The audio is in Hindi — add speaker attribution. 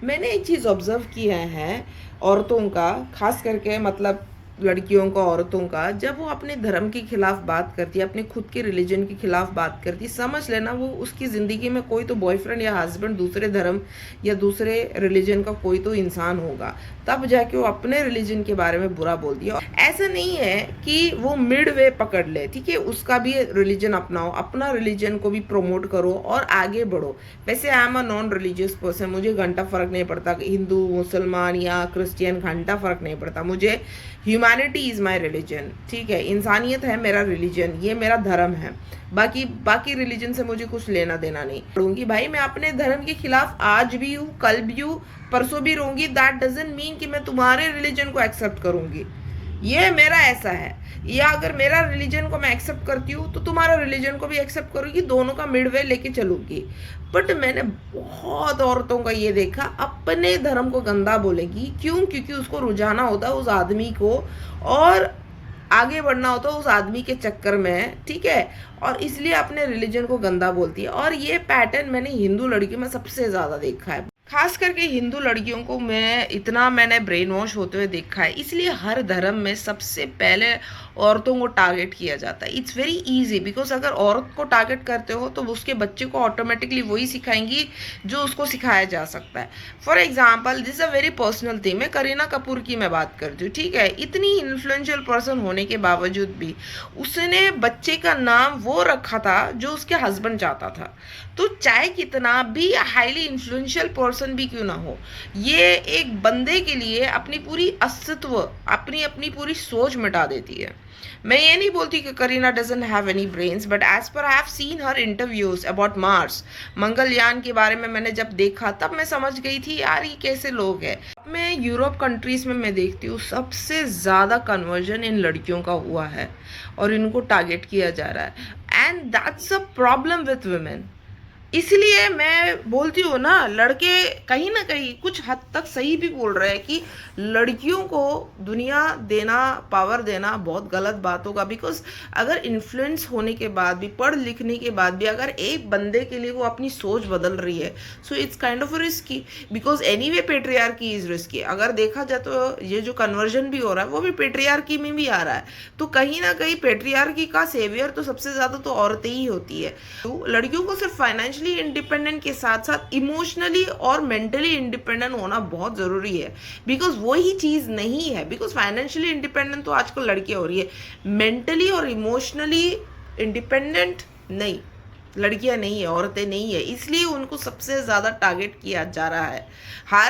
Speaker 1: मैंने एक चीज़ ऑब्ज़र्व किया है औरतों का, ख़ास करके मतलब लड़कियों का, औरतों का, जब वो अपने धर्म के खिलाफ बात करती है, अपने खुद के रिलीजन के खिलाफ बात करती है, समझ लेना वो उसकी ज़िंदगी में कोई तो बॉयफ्रेंड या हस्बैंड दूसरे धर्म या दूसरे रिलीजन का कोई तो इंसान होगा, तब जाके वो अपने रिलीजन के बारे में बुरा बोलती है। ऐसा नहीं है कि वो मिड वे पकड़ ले, ठीक है, उसका भी रिलीजन अपनाओ, अपना रिलीजन को भी प्रमोट करो और आगे बढ़ो। वैसे I am a non religious person, मुझे घंटा फ़र्क नहीं पड़ता हिंदू मुसलमान या क्रिश्चियन, घंटा फ़र्क नहीं पड़ता मुझे। ह्यूमैनिटी इज़ माई रिलीजन, ठीक है, इंसानियत है मेरा रिलीजन, ये मेरा धर्म है। बाकी बाकी रिलीजन से मुझे कुछ लेना देना नहीं। रहूँगी भाई, मैं अपने धर्म के खिलाफ आज भी हूँ, कल भी हूँ, परसों भी रहूँगी। दैट डजंट मीन कि मैं तुम्हारे रिलीजन को एक्सेप्ट करूँगी। ये मेरा ऐसा है, या अगर मेरा रिलीजन को मैं एक्सेप्ट करती हूँ तो तुम्हारा रिलीजन को भी एक्सेप्ट करूँगी, दोनों का मिड वे लेके चलूँगी। बट मैंने बहुत औरतों का ये देखा, अपने धर्म को गंदा बोलेगी, क्यों? क्योंकि उसको रुझाना होता है उस आदमी को और आगे बढ़ना होता है उस आदमी के चक्कर में, ठीक है, और इसलिए अपने रिलीजन को गंदा बोलती है। और ये पैटर्न मैंने हिंदू लड़कियों में सबसे ज़्यादा देखा है, खास करके हिंदू लड़कियों को मैंने ब्रेन वॉश होते हुए देखा है। इसलिए हर धर्म में सबसे पहले औरतों को टारगेट किया जाता है। इट्स वेरी इजी, बिकॉज अगर औरत को टारगेट करते हो तो उसके बच्चे को ऑटोमेटिकली वही सिखाएंगी जो उसको सिखाया जा सकता है। For example, this a very personal thing, मैं करीना कपूर की मैं बात करती हूँ, ठीक है, इतनी इन्फ्लुएंशियल पर्सन होने के बावजूद भी उसने बच्चे का नाम वो रखा था जो उसके हस्बैंड चाहता था। तो चाहे कितना भी हाईली इन्फ्लुएंशियल पर्सन भी क्यों ना हो, ये एक बंदे के लिए अपनी पूरी अस्तित्व, अपनी अपनी पूरी सोच मिटा देती है। मैं ये नहीं बोलती कि Kareena doesn't have any brains, but as per I have seen her interviews about Mars, Mangalyaan के बारे में मैंने जब देखा तब मैं समझ गई थी यार ये कैसे लोग हैं। मैं यूरोप कंट्रीज में मैं देखती हूँ सबसे ज़्यादा कन्वर्जन इन लड़कियों का हुआ है और इनको टारगेट किया जा रहा है, and that's a problem with women. इसलिए मैं बोलती हूँ ना, लड़के कहीं ना कहीं कुछ हद तक सही भी बोल रहे हैं कि लड़कियों को दुनिया देना, पावर देना बहुत गलत बात होगा। बिकॉज अगर इन्फ्लुएंस होने के बाद भी, पढ़ लिखने के बाद भी अगर एक बंदे के लिए वो अपनी सोच बदल रही है, so it's kind of risky, because any way patriarchy is risky. अगर देखा जाए तो ये जो कन्वर्जन भी हो रहा है वो भी पेट्रियार्की में भी आ रहा है। तो कहीं ना कहीं पेट्रियार्की का सेवियर तो सबसे ज़्यादा तो औरतें ही होती है। तो लड़कियों को सिर्फ फाइनेंशियली इंडिपेंडेंट के साथ साथ इमोशनली और मेंटली इंडिपेंडेंट होना बहुत ज़रूरी है, बिकॉज वही चीज़ नहीं है। बिकॉज फाइनेंशियली इंडिपेंडेंट तो आजकल लड़कियां हो रही है, मेंटली और इमोशनली इंडिपेंडेंट नहीं, लड़कियां नहीं है, औरतें नहीं है, इसलिए उनको सबसे ज़्यादा टारगेट किया जा रहा है। हर